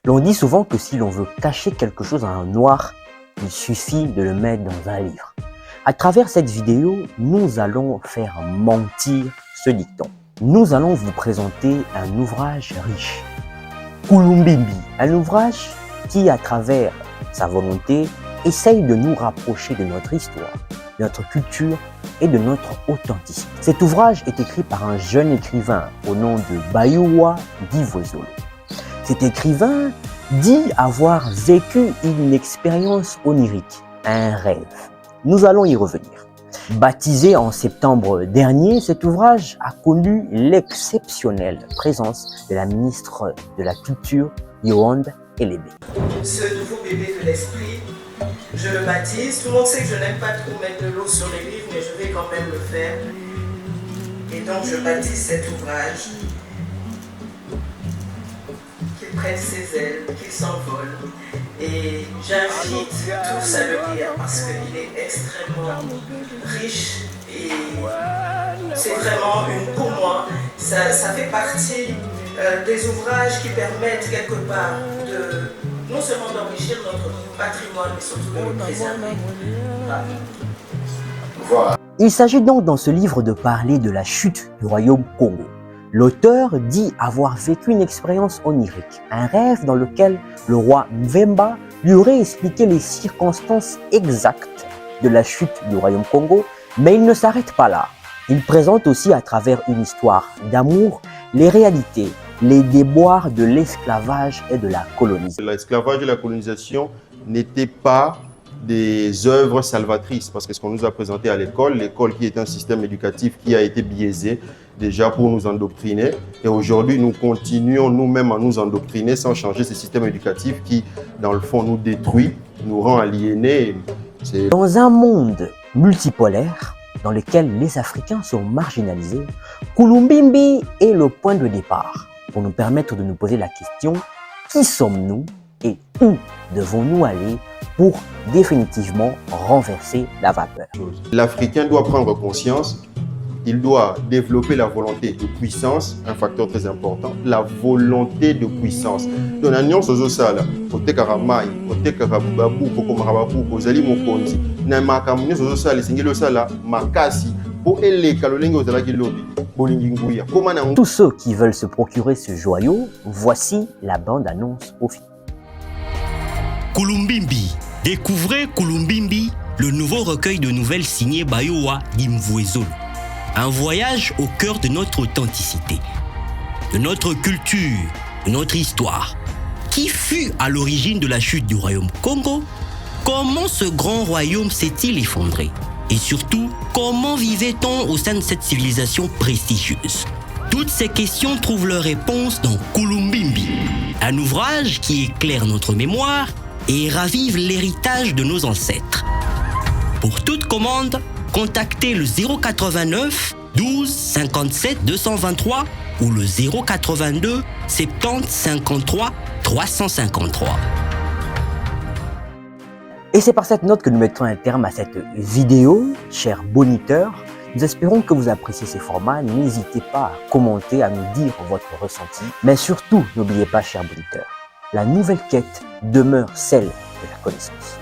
L'on dit souvent que si l'on veut cacher quelque chose en noir, il suffit de le mettre dans un livre. À travers cette vidéo, nous allons faire mentir ce dicton. Nous allons vous présenter un ouvrage riche, Kulumbimbi, un ouvrage qui, à travers sa volonté, essaye de nous rapprocher de notre histoire, de notre culture et de notre authenticité. Cet ouvrage est écrit par un jeune écrivain au nom de Bayuwa Divwezolo. Cet écrivain dit avoir vécu une expérience onirique, un rêve. Nous allons y revenir. Baptisé en septembre dernier, cet ouvrage a connu l'exceptionnelle présence de la ministre de la Culture, Yolande Elébé. Ce nouveau bébé de l'esprit, je le baptise. Tout le monde sait que je n'aime pas trop mettre de l'eau sur les livres, mais je vais quand même le faire. Et donc je baptise cet ouvrage. Qu'il prenne ses ailes, qu'il s'envole. Et j'invite tous à le lire parce qu'il est extrêmement riche et c'est vraiment pour moi, ça fait partie des ouvrages qui permettent quelque part de non seulement d'enrichir notre patrimoine, mais surtout de le préserver. Voilà. Il s'agit donc dans ce livre de parler de la chute du royaume Congo. L'auteur dit avoir vécu une expérience onirique, un rêve dans lequel le roi Mvemba lui aurait expliqué les circonstances exactes de la chute du royaume Congo, mais il ne s'arrête pas là. Il présente aussi à travers une histoire d'amour les réalités, les déboires de l'esclavage et de la colonisation. L'esclavage et la colonisation n'étaient pas des œuvres salvatrices, parce que ce qu'on nous a présenté à l'école qui est un système éducatif qui a été biaisé déjà pour nous endoctriner, et aujourd'hui nous continuons nous-mêmes à nous endoctriner sans changer ce système éducatif qui, dans le fond, nous détruit, nous rend aliénés. Dans un monde multipolaire, dans lequel les Africains sont marginalisés, Kulumbimbi est le point de départ pour nous permettre de nous poser la question: qui sommes-nous et où devons-nous aller pour définitivement renverser la vapeur? L'Africain doit prendre conscience, il doit développer la volonté de puissance, un facteur très important, la volonté de puissance. Donc, l'union sur ça, au Tekaramai, au Tekarababu, au Komarababu, au Zali Mokonzi, na makamuni sur ça, les singles ça là, makasi, pour les kalolingo de la kilobi, bolinginguya. Tous ceux qui veulent se procurer ce joyau, voici la bande-annonce au film. Kulumbimbi. Découvrez Kulumbimbi, le nouveau recueil de nouvelles signé Bayuwa Divwezolo. Un voyage au cœur de notre authenticité, de notre culture, de notre histoire. Qui fut à l'origine de la chute du royaume Congo? Comment ce grand royaume s'est-il effondré? Et surtout, comment vivait-on au sein de cette civilisation prestigieuse? Toutes ces questions trouvent leur réponse dans Kulumbimbi, un ouvrage qui éclaire notre mémoire et ravive l'héritage de nos ancêtres. Pour toute commande, contactez le 089 12 57 223 ou le 082 70 53 353. Et c'est par cette note que nous mettons un terme à cette vidéo, chers boniteurs. Nous espérons que vous appréciez ces formats. N'hésitez pas à commenter, à nous dire votre ressenti. Mais surtout, n'oubliez pas, chers boniteurs, la nouvelle quête demeure celle de la connaissance.